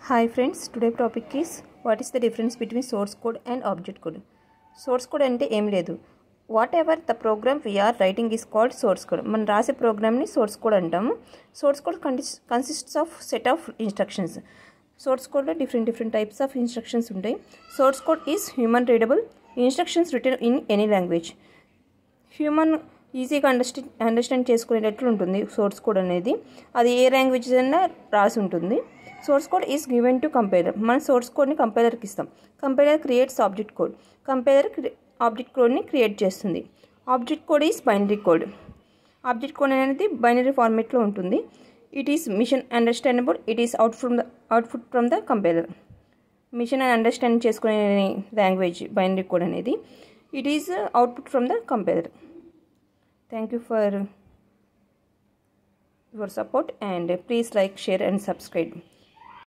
Hi friends, today's topic is what is the difference between source code and object code. Source code అంటే ఏం లేదు. Whatever the program we are writing is called source code. మనం రాసే ప్రోగ్రామ్ని source code అంటాము. Source code consists of set of instructions. Source code లో different types of instructions ఉంటాయి. Source code is human readable instructions written in any language. Human ఈజీగా understand చేసుకునేటట్లు ఉంటుంది source code అనేది. అది ఏ లాంగ్వేజ్ అయినా రాసి ఉంటుంది. Source code is given to compiler. మన సోర్స్ కోడ్ని కంపైలర్కి ఇస్తాం. Compiler creates object code. Compiler object కోడ్ని క్రియేట్ చేస్తుంది. Object code is binary code. Object code అనేది బైనరీ ఫార్మేట్లో ఉంటుంది. It is machine understandable. It is output from the compiler. Machine understand చేసుకునే లాంగ్వేజ్ బైనరీ కోడ్ అనేది. It is output from the compiler. Thank you for your support and please like, share and subscribe.